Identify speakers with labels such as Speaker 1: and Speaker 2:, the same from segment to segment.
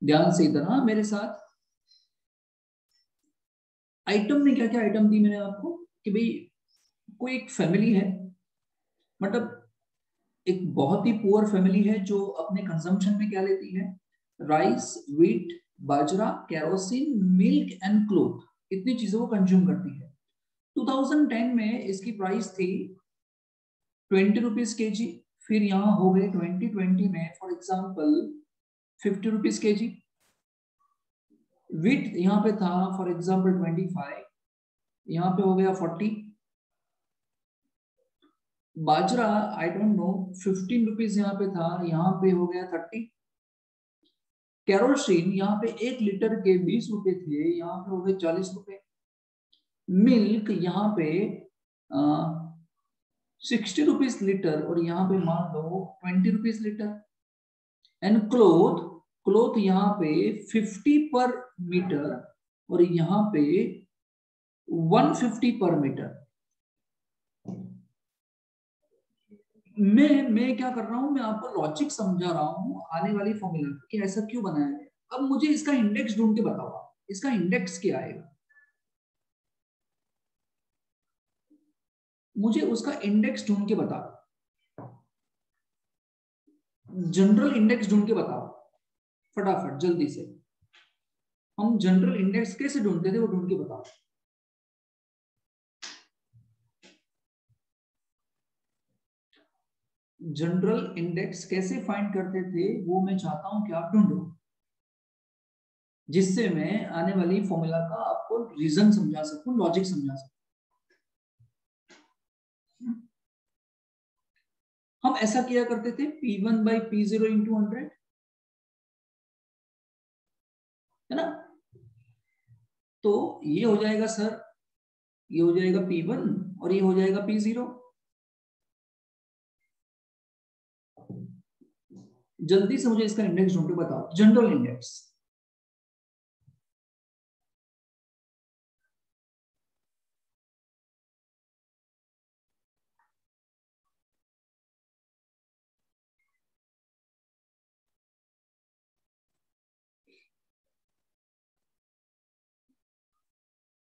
Speaker 1: ध्यान से इधर, हाँ मेरे साथ। आइटम में क्या क्या आइटम दी मैंने आपको कि भाई कोई एक फैमिली है, मतलब एक बहुत ही पुअर फैमिली है जो अपने कंजम्पशन में क्या लेती है, rice, wheat, bajra, kerosene, milk and cloth, इतनी चीजों को कंज्यूम करती है। 2010 में इसकी प्राइस थी 20 रुपीज के जी, फिर यहाँ हो गए 2020 में फॉर एग्जाम्पल 50 रुपीज के जी। व्हीट यहाँ पे था फॉर एग्जाम्पल 25, यहाँ पे हो गया 40। बाजरा आई डोंट नो 15 रुपीज यहाँ पे था, यहाँ पे हो गया 30। केरोसिन यहाँ पे 1 लीटर के 20 रुपए थे, यहाँ पे हो गए 40 रुपए। मिल्क यहाँ पे 60 रुपीज लीटर और यहाँ पे मान लो 20 rupees litre. And cloth, cloth यहाँ पे 50 पर मीटर और यहाँ पे 150 पर मीटर। मैं क्या कर रहा हूं, मैं आपको लॉजिक समझा रहा हूं आने वाली फॉर्मूला कि ऐसा क्यों बनाया है। अब मुझे इसका इंडेक्स ढूंढ के बताओ, इसका इंडेक्स क्या आएगा, मुझे उसका इंडेक्स ढूंढ के बताओ, जनरल इंडेक्स ढूंढ के बताओ फटाफट जल्दी से। हम जनरल इंडेक्स कैसे ढूंढते थे वो ढूंढ के बताओ। जनरल इंडेक्स कैसे फाइंड करते थे वो मैं चाहता हूं कि आप ढूंढो, जिससे मैं आने वाली फॉर्मूला का आपको रीजन समझा सकूं, लॉजिक समझा सकूं। हम ऐसा किया करते थे P1 by P0 into 100, है ना। तो ये हो जाएगा सर, ये हो जाएगा P1 और ये हो जाएगा P0। जल्दी से मुझे इसका इंडेक्स ढूंढ के बताओ, general index.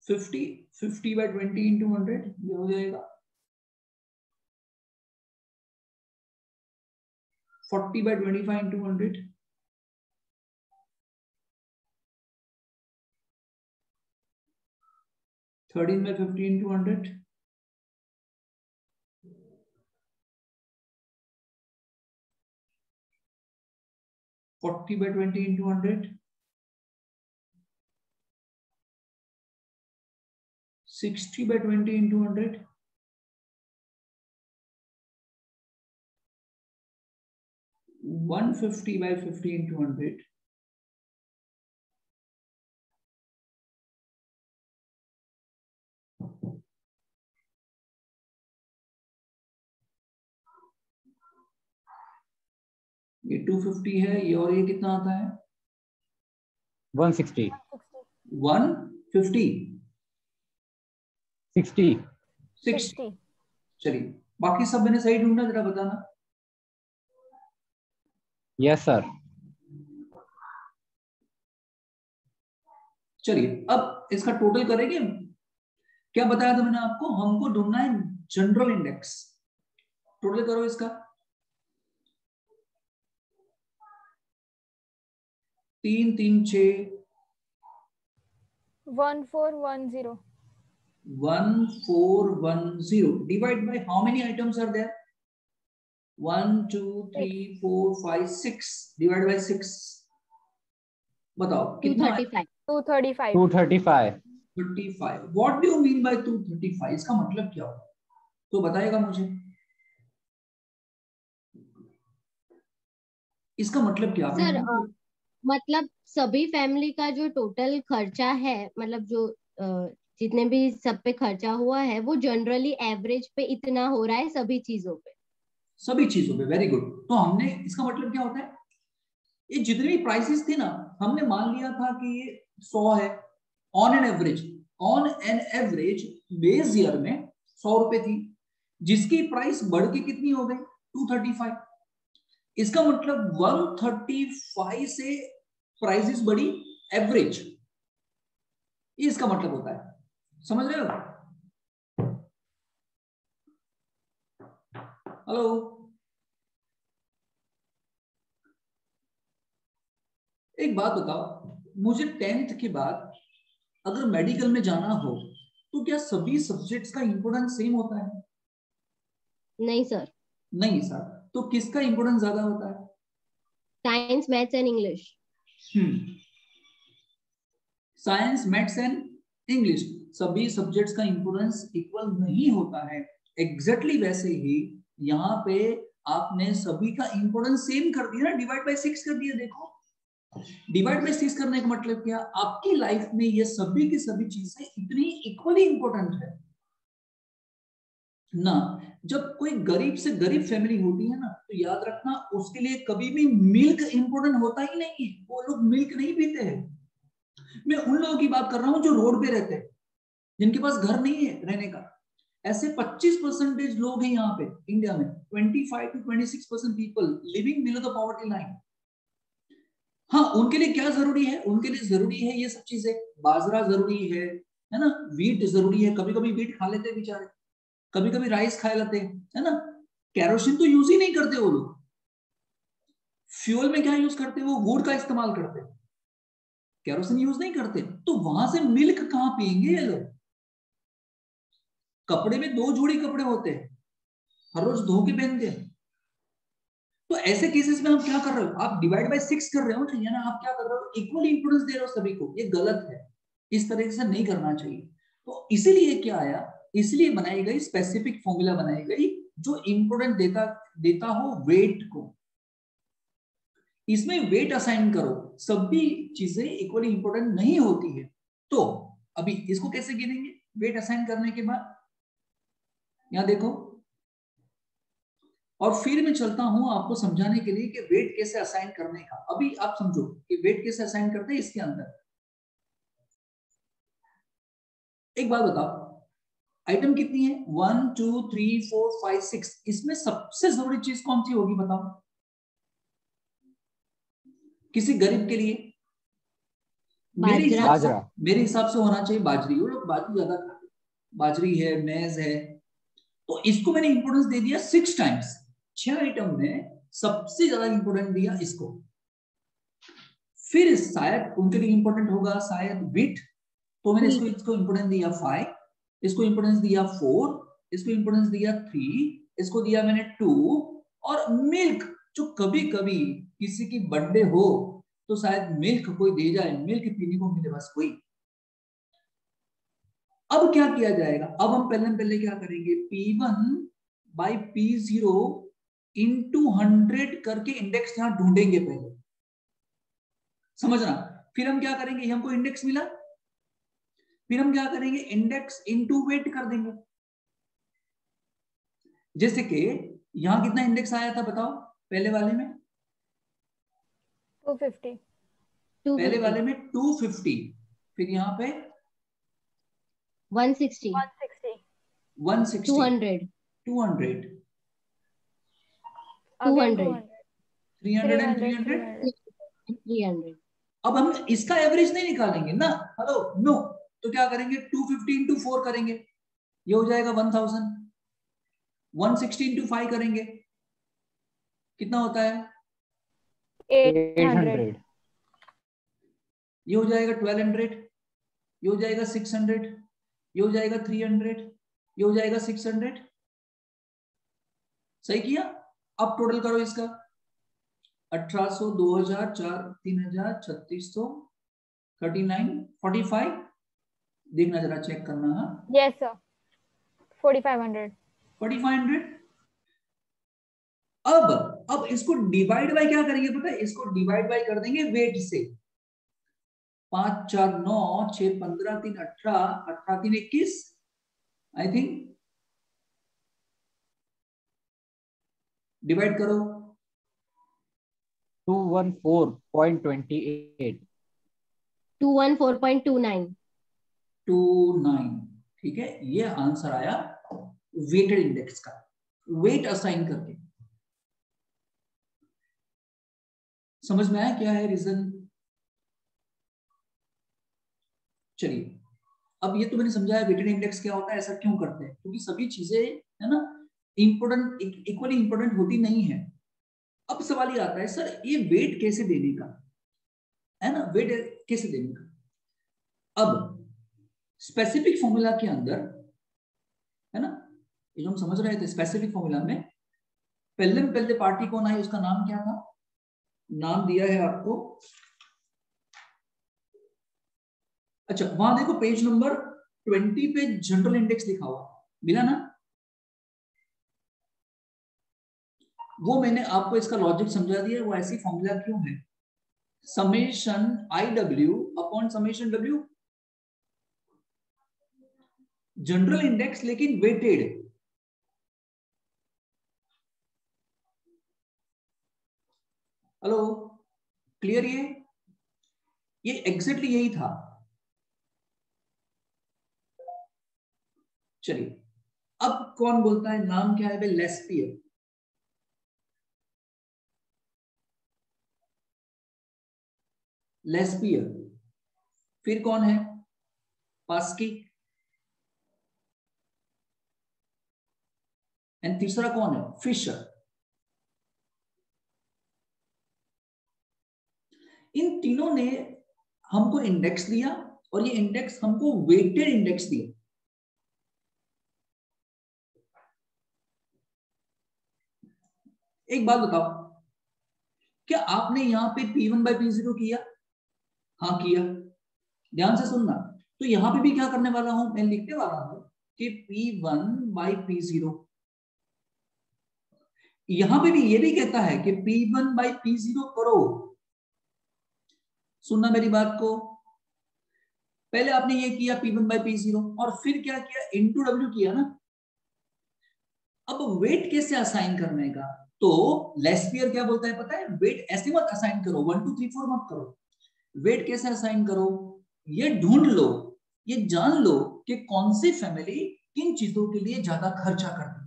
Speaker 1: Fifty 50 by 20 into 100 ये हो जाएगा 40 by 25 into 100 13 by 50 into 100 40 by 20 into 100 60 by 20 into 100 150 by 50 into 100 ये 250 है, ये और ये कितना आता है
Speaker 2: 160
Speaker 1: 150 60। चलिए बाकी सब मैंने सही ढूंढा, जरा बताना।
Speaker 2: Yes sir.
Speaker 1: चलिए अब इसका टोटल करेंगे। क्या बताया था मैंने आपको, हमको ढूंढना है जनरल इंडेक्स। टोटल करो इसका, 3 3 6
Speaker 3: 1410
Speaker 1: 1410 divide by how many items are there 1 2 3 4 5 6 divide by 6 बताओ कितना
Speaker 3: 235
Speaker 1: 35। what do you mean by 235, इसका मतलब क्या होगा तो बताएगा मुझे, इसका मतलब क्या
Speaker 4: सर मतलब सभी फैमिली का जो टोटल खर्चा है, मतलब जो जितने भी सब पे खर्चा हुआ है वो जनरली एवरेज पे इतना हो रहा है सभी चीजों पे।
Speaker 1: Very good. तो हमने इसका मतलब क्या होता है, ये जितनी भी प्राइसेस थी ना, हमने मान लिया था कि ये 100 है on an average base year में 100 रुपए थी, जिसकी प्राइस बढ़ के कितनी हो गई 235। इसका मतलब 135 से प्राइसेस बढ़ी, एवरेज, ये इसका मतलब होता है, समझ रहे हो? हेलो, एक बात बताओ मुझे, 10th के बाद अगर मेडिकल में जाना हो तो क्या सभी सब्जेक्ट्स का इंपोर्टेंस सेम होता है?
Speaker 4: नहीं सर।
Speaker 1: नहीं सर, तो किसका इंपोर्टेंस ज्यादा होता है?
Speaker 4: Science, maths and English.
Speaker 1: Science, maths and English, सभी सब्जेक्ट्स का इंपोर्टेंस इक्वल नहीं होता है। एग्जैक्टली वैसे ही यहाँ पे आपने सभी का इंपोर्टेंस सेम कर दिया ना, डिवाइड बाय 6 कर दिया। देखो, डिवाइड बाय 6 करने का मतलब क्या, आपकी लाइफ में ये सभी की सभी चीजें इतनी इक्वली इंपॉर्टेंट है ना। जब कोई गरीब से गरीब फैमिली होती है ना, तो याद रखना उसके लिए कभी भी मिल्क इंपॉर्टेंट होता ही नहीं है, वो लोग मिल्क नहीं पीते हैं। मैं उन लोगों की बात कर रहा हूं जो रोड पे रहते हैं, जिनके पास घर नहीं है रहने का। ऐसे 25% लोग हैं यहाँ पे इंडिया में, 25 to 26% people living below the poverty line. हाँ, उनके लिए क्या जरूरी है? उनके लिए जरूरी है ये सब चीजें, बाजरा जरूरी है ना, वीट जरूरी है, कभी कभी वीट खा लेते हैं बेचारे, कभी कभी राइस खा लेते हैं, है ना। कैरोसिन तो यूज ही नहीं करते वो लोग। फ्यूल में क्या यूज करते हैं? वो वुड का इस्तेमाल करते हैं, कैरोसिन यूज नहीं करते। तो वहां से मिल्क कहां पियेंगे ये लोग? कपड़े में 2 जोड़ी कपड़े होते हैं, हर रोज धो के पहनते हैं। तो ऐसे केसेस में हम क्या कर रहे हो, आप डिवाइड बाय 6 कर रहे हो ना, यानी आप क्या कर रहे हो, इक्वल इंपोर्टेंस दे रहे हो सभी को। ये गलत है, इस तरह से नहीं करना चाहिए। तो इसीलिए क्या आया, इसलिए बनाई गई स्पेसिफिक फॉर्मूला बनाई गई जो इंपोर्टेंट देता हो वेट को। इसमें वेट असाइन करो, सभी चीजें इक्वली इंपोर्टेंट नहीं होती है। तो अभी इसको कैसे गिनेंगे वेट असाइन करने के बाद, यहां देखो, और फिर मैं चलता हूं आपको समझाने के लिए कि वेट कैसे असाइन करने का। अभी आप समझो कि वेट कैसे असाइन करते हैं इसके अंदर। एक बात बताओ, आइटम कितनी है? 1 2 3 4 5 6, इसमें सबसे जरूरी चीज कौन सी होगी बताओ किसी गरीब के लिए? मेरे हिसाब से होना चाहिए बाजरी। वो लोग बाजरी ज्यादा खाते हैं, बाजरी है, मेज है। तो इसको मैंने इंपोर्टेंस दे दिया 6 टाइम्स। 6 आइटम में सबसे ज्यादा इंपोर्टेंट दिया इसको। फिर शायद उनके लिए इंपोर्टेंट होगा शायद विट, तो मैंने इसको इंपोर्टेंस दिया 5, इसको इंपोर्टेंस दिया 4, इसको इंपोर्टेंस दिया 3, इसको दिया मैंने 2, और मिल्क, जो कभी कभी किसी की बर्थडे हो तो शायद मिल्क कोई दे जाए, मिल्क पीने को मिले बस कोई। अब क्या किया जाएगा, अब हम पहले क्या करेंगे, P1 by P0 into 100 करके इंडेक्स यहां ढूंढेंगे पहले, समझना। फिर हम क्या करेंगे, हमको इंडेक्स मिला, फिर हम क्या करेंगे, इंडेक्स इनटू वेट कर देंगे। जैसे कि यहां कितना इंडेक्स आया था बताओ पहले वाले में?
Speaker 3: 250।
Speaker 1: पहले वाले में 250, फिर यहाँ पे
Speaker 4: 160,
Speaker 1: 160,
Speaker 4: 200,
Speaker 1: 200,
Speaker 4: 200,
Speaker 1: 300 एंड 300।
Speaker 4: 300।
Speaker 1: अब हम इसका एवरेज नहीं निकालेंगे ना, हेलो नो। तो क्या करेंगे, 250 into 4 करेंगे, ये हो जाएगा 1000। 160 into 5 करेंगे, कितना होता है?
Speaker 3: 800।
Speaker 1: ये हो जाएगा 1200, ये हो जाएगा 600, ये हो जाएगा 300, ये हो जाएगा 600। सही किया? अब टोटल करो इसका, 1800, 2000, 3000, 3600, 39, 45। देखना जरा, चेक करना। हाँ,
Speaker 3: यस सर, 4500।
Speaker 1: 4500। अब इसको डिवाइड बाय क्या करेंगे पता है? इसको डिवाइड बाय कर देंगे वेट से। 5 4 9 6 15 3 18, 18 3 21, आई थिंक। डिवाइड करो,
Speaker 2: 214.28,
Speaker 4: 214.29।
Speaker 1: 29, ठीक है। ये आंसर आया वेटेड इंडेक्स का, वेट असाइन करके। समझ में आया क्या है रीजन? चलिए, अब ये तो मैंने समझाया वेटेड इंडेक्स क्या होता है, ऐसा क्यों करते हैं, क्योंकि सभी चीजें है ना इंपोर्टेंट, इक्वली इंपोर्टेंट होती नहीं है। अब सवाल ये आता है सर ये वेट कैसे देने का, है ना, वेट कैसे देने का। अब स्पेसिफिक फॉर्मूला के अंदर, है ना, ये जो हम समझ रहे थे स्पेसिफिक फॉर्मूला में, पहले पार्टी कौन आई, उसका नाम क्या था, नाम दिया है आपको, अच्छा वहां देखो पेज नंबर 20 पे जनरल इंडेक्स लिखा हुआ मिला ना, वो मैंने आपको इसका लॉजिक समझा दिया, वो ऐसी फॉर्मूला क्यों है, summation IW upon summation W, general index लेकिन वेटेड। हेलो, क्लियर, ये एग्जैक्टली यही था। चलिए अब कौन बोलता है, नाम क्या है भाई, लेस्पियर, लेस्पियर, फिर कौन है, पास्की, एंड तीसरा कौन है, फिशर। इन तीनों ने हमको इंडेक्स दिया और ये इंडेक्स हमको वेटेड इंडेक्स दिया। एक बात बताओ, क्या आपने यहां पे P1/P0 किया, हाँ किया, ध्यान से सुनना, तो यहां पे भी क्या करने वाला हूं, मैं लिखने वाला हूं कि P1/P0, यहां पे भी ये भी कहता है कि P1/P0 करो। सुनना मेरी बात को, पहले आपने ये किया P1/P0 और फिर क्या किया, इंटू W किया ना। अब वेट कैसे असाइन करने का, तो लेस्पियर क्या बोलता है पता है, वेट ऐसे मत असाइन करो, 1 2 3 4 मत करो, वेट कैसे असाइन करो, ये ढूंढ लो, ये जान लो कि कौन सी फैमिली किन चीजों के लिए ज्यादा खर्चा करती है,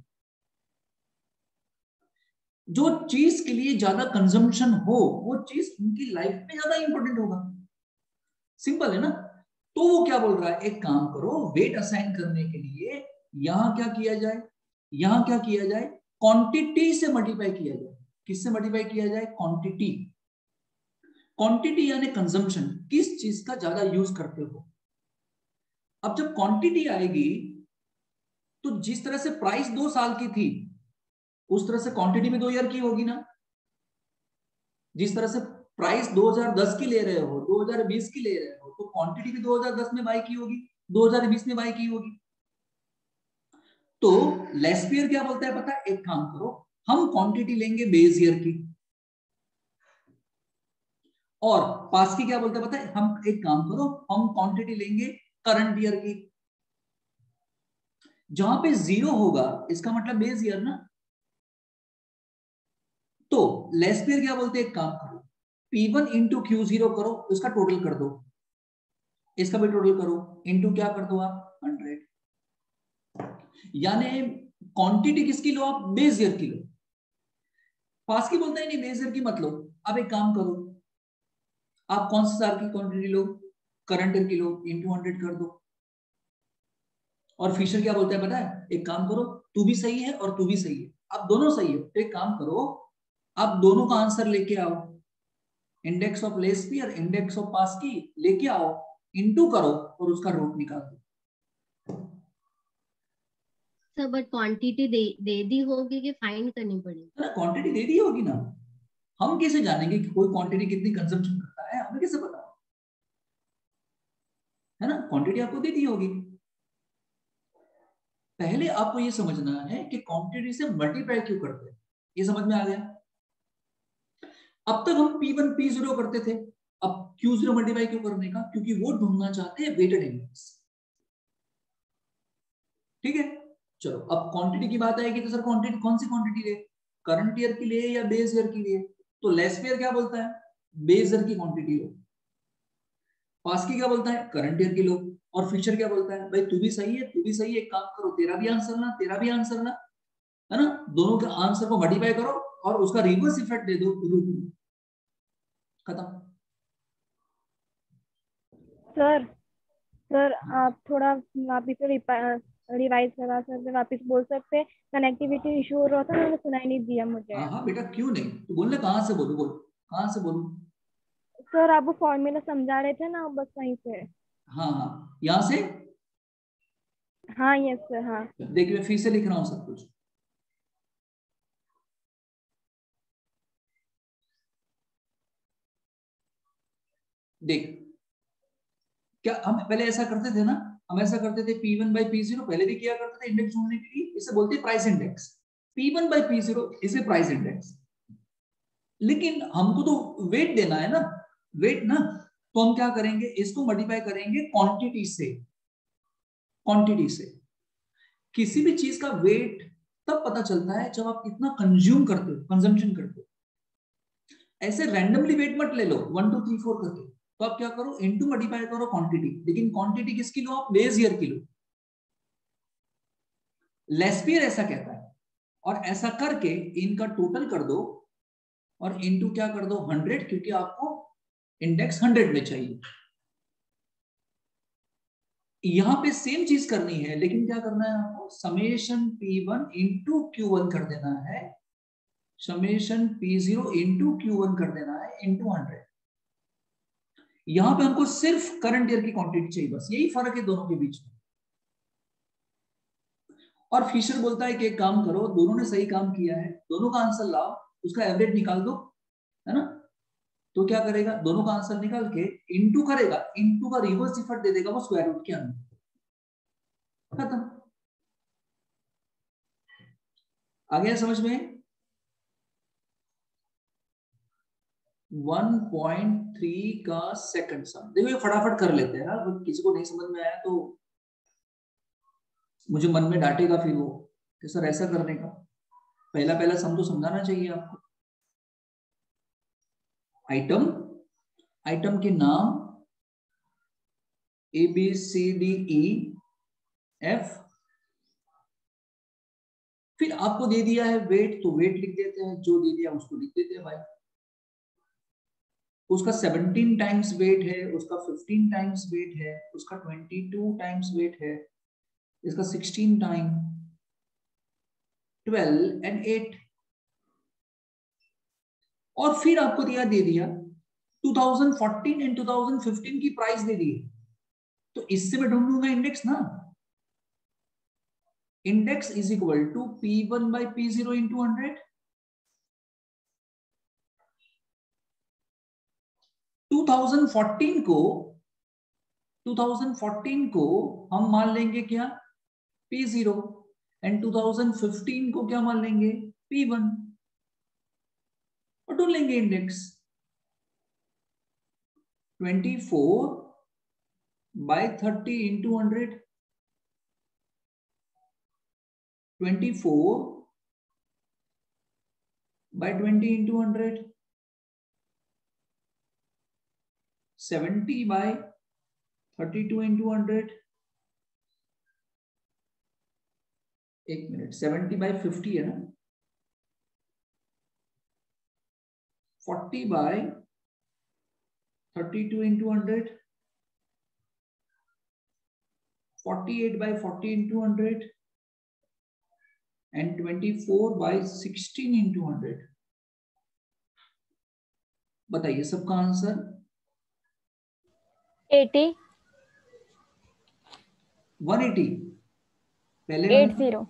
Speaker 1: जो चीज के लिए ज्यादा कंजम्पशन हो वो चीज उनकी लाइफ में ज्यादा इंपॉर्टेंट होगा, सिंपल है ना। तो वो क्या बोल रहा है, एक काम करो, वेट असाइन करने के लिए यहां क्या किया जाए, यहां क्या किया जाए, क्वांटिटी से मल्टीप्लाई किया जाए, किससे मल्टीप्लाई किया जाए, क्वांटिटी, क्वांटिटी यानी कंजम्पशन, किस चीज का ज्यादा यूज करते हो। अब जब क्वांटिटी आएगी तो जिस तरह से प्राइस 2 साल की थी उस तरह से क्वांटिटी भी 2 ईयर की होगी ना, जिस तरह से प्राइस 2010 की ले रहे हो 2020 की ले रहे हो तो क्वांटिटी भी 2010 में बाई की होगी, 2020 में बाई की होगी। तो लेस्पियर क्या बोलता है पता है, एक काम करो, हम क्वांटिटी लेंगे बेस ईयर की, और पास्की क्या बोलता है पता है, हम एक काम करो, हम क्वांटिटी लेंगे करंट ईयर की। जहां पे 0 होगा इसका मतलब बेस ईयर ना। तो लेस्पियर क्या बोलते हैं, एक काम करो, P1 इंटू Q0 करो, उसका टोटल कर दो, इसका भी टोटल करो, इंटू क्या कर दो आप 100, यानी क्वांटिटी किसकी लो आप, बेस ईयर की लो। पास्की बोलता है नहीं बेस ईयर की मत लो, अब एक काम करो, आप कौन से साल की क्वांटिटी लो, करंट ईयर की लो, इंटू 100 कर दो। और फिशर क्या बोलता है पता है, एक काम करो, तू भी सही है और तू भी सही है, आप दोनों सही है, तो एक काम करो, आप दोनों का आंसर लेके आओ, index of Laspeyres index of पास्की लेके आओ, इनटू करो और उसका रूट निकाल दो।
Speaker 4: सर बट क्वांटिटी दे दी होगी कि फाइंड करनी पड़ेगी,
Speaker 1: ना क्वांटिटी दे दी होगी ना, हम कैसे जानेंगे कि कोई क्वांटिटी कितनी कंजम्पशन करता है, हमें कैसे पता, है ना, क्वांटिटी आपको दे दी होगी। पहले आपको ये समझना है कि क्वांटिटी से मल्टीप्लाई क्यों करते हैं, ये समझ में आ गया। अब तक हम P1 P0 करते थे, अब Q0 मल्टीप्लाई क्यों करने का, क्योंकि वो ढूंढना चाहते हैं वेटेड इंडेक्स, ठीक है। चलो अब क्वांटिटी की बात आएगी तो सर क्वांटिटी कौन सी क्वांटिटी ले, करंट ईयर की लिए या बेस ईयर की लिए, तो लेस्पियर क्या बोलता है, बेस ईयर की क्वांटिटी लो, पास्की क्या बोलता है, करंट ईयर की लो, और फिशर क्या बोलता है, भाई तू भी सही है तू भी सही है, एक काम करो, तेरा भी आंसर ना तेरा भी आंसर ना, है ना, दोनों के आंसर को मल्टीप्लाई करो और उसका रिवर्स इफेक्ट दे दो रूट में, खत्म।
Speaker 3: सर सर आप थोड़ा वापिस से रिवाइज करा सकते, वापिस बोल सकते? कनेक्टिविटी इशू हो रहा था, मैंने सुनाई नहीं दिया मुझे।
Speaker 1: हाँ हाँ बेटा, क्यों नहीं, तू बोलने कहाँ से बोलूँ, बोल कहाँ से बोलूँ।
Speaker 3: सर आप वो फॉर्मूला समझा रहे थे ना, बस वहीं से।
Speaker 1: हाँ हाँ, यहाँ से
Speaker 3: हाँ यस सर, हाँ।
Speaker 1: देखिए, मैं फिर से लिख रहा हूँ सब कुछ। देख, क्या हम पहले ऐसा करते थे ना, हम ऐसा करते थे P1 by P0 पहले भी किया करते थे इंडेक्स ढूंढने के लिए, इसे बोलते हैं price index. P1 by P0 इसे प्राइस इंडेक्स। लेकिन हमको तो वेट देना है ना, वेट ना, तो हम क्या करेंगे, इसको मल्टीप्लाई करेंगे क्वांटिटी से। क्वांटिटी से किसी भी चीज का वेट तब पता चलता है जब आप कितना कंज्यूम करते हो, कंजम्पशन करते हो। ऐसे रैंडमली वेट मत ले लो 1 2 3 4 करके, तो आप क्या करो, इनटू मल्टीप्लाई करो क्वांटिटी। लेकिन क्वांटिटी किसकी लो आप, बेस ईयर की लो। लेस्पियर ऐसा कहता है। और ऐसा करके इनका टोटल कर दो और इनटू क्या कर दो 100, क्योंकि आपको इंडेक्स 100 में चाहिए। यहां पे सेम चीज करनी है, लेकिन क्या करना है आपको, समेशन P1 इंटू Q1 कर देना है, समेशन P0 इंटू Q1 कर देना है इंटू 100। यहां पे हमको सिर्फ करंट ईयर की क्वांटिटी चाहिए, बस यही फर्क है दोनों के बीच में। और फिशर बोलता है कि एक काम करो, दोनों ने सही काम किया है, दोनों का आंसर लाओ, उसका एवरेज निकाल दो, है ना। तो क्या करेगा, दोनों का आंसर निकाल के इंटू करेगा, इंटू का रिवर्स इफेक्ट दे देगा वो स्क्वायर रूट के अंदर, खत्म। आ गया समझ में। 1.3 का सेकंड सम, देखो ये फटाफट कर लेते हैं ना, किसी को नहीं समझ में आया तो मुझे मन में डांटेगा फिर वो कि सर ऐसा करने का, पहला पहला सम तो समझाना चाहिए आपको। आइटम, आइटम के नाम ABCDEF, फिर आपको दे दिया है वेट, तो वेट लिख देते हैं, जो दे दिया उसको लिख देते हैं भाई। उसका 17 टाइम्स वेट है, उसका 15 टाइम्स वेट है, उसका 22 टाइम्स वेट है, इसका 16 टाइम, 12 एंड 8। और फिर आपको दे दिया 2014 एंड 2015 की प्राइस दे दी, तो इससे मैं ढूंढूंगा इंडेक्स ना। Index is equal to P1 by P0 into 100। 2014 को 2014 को हम मान लेंगे क्या, P0, एंड 2015 को क्या मान लेंगे, P1, और ढूंढ लेंगे index. 24 by 30 into 100, 24 by 20 into 100, 70 by 32 into 100, एक मिनट, 70 by 50 है ना, 40 by 32 into 100, 48 by 40 into 100, and 24 by 16 into 100। बताइए सबका आंसर।
Speaker 3: 80
Speaker 1: 180 पहले
Speaker 3: 80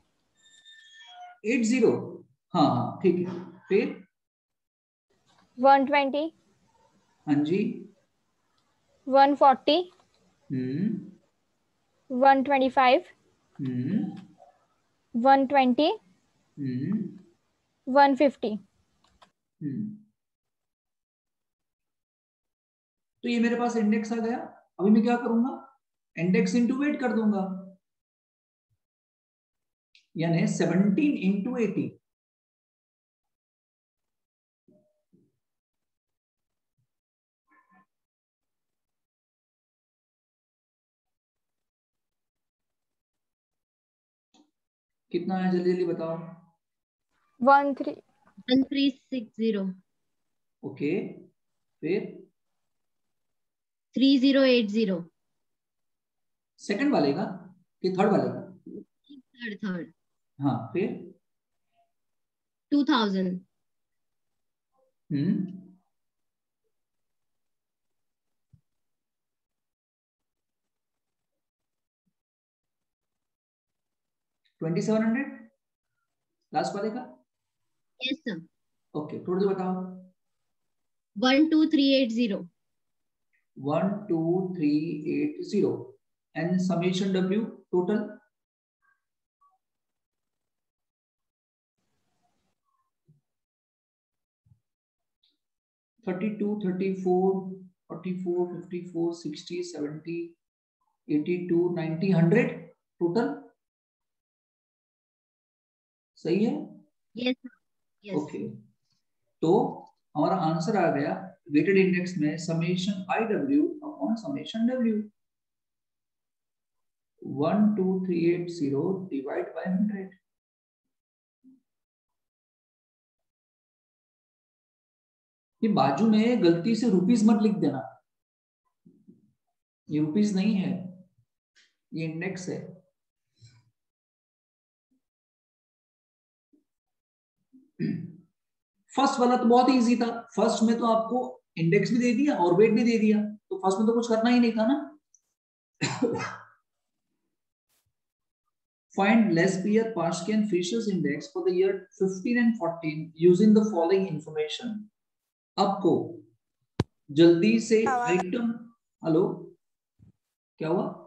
Speaker 1: 80, हाँ हाँ ठीक है। फिर
Speaker 3: 120
Speaker 1: हाँ जी,
Speaker 3: 140
Speaker 1: हम्म
Speaker 3: 125
Speaker 1: हम्म
Speaker 3: 120
Speaker 1: हम्म
Speaker 3: 150।
Speaker 1: तो ये मेरे पास इंडेक्स आ गया। अभी मैं क्या करूंगा, इंडेक्स इंटू वेट कर दूंगा, यानी 17 इंटू 80। कितना है जल्दी जल्दी बताओ।
Speaker 4: 1360
Speaker 1: ओके, फिर
Speaker 4: 3080
Speaker 1: सेकंड वाले का कि थर्ड वाले का?
Speaker 4: थर्ड।
Speaker 1: हाँ फिर
Speaker 4: 2000।
Speaker 1: 2700 लास्ट वाले का?
Speaker 4: Yes sir.
Speaker 1: ओके थोड़ी देर बताओ।
Speaker 4: 12380।
Speaker 1: 12380 and summation W total 32, 34, 44, 54, 60, 70, 82, 90, 100 total. सही है?
Speaker 4: Yes yes.
Speaker 1: ओके तो हमारा आंसर आ गया वेटेड इंडेक्स में summation IW upon summation W। 12380 divide by 100। ये बाजू में गलती से रुपीस मत लिख देना, ये रुपीस नहीं है, ये इंडेक्स है। फर्स्ट वाला तो बहुत इजी था, फर्स्ट में तो आपको इंडेक्स भी दे दिया और वेट भी दे दिया, तो फर्स्ट में तो कुछ करना ही नहीं था ना। Find Lesbier, Parsky and Fisher's index for the year 15 and 14 using the following information। आपको जल्दी से आइटम, हेलो क्या हुआ?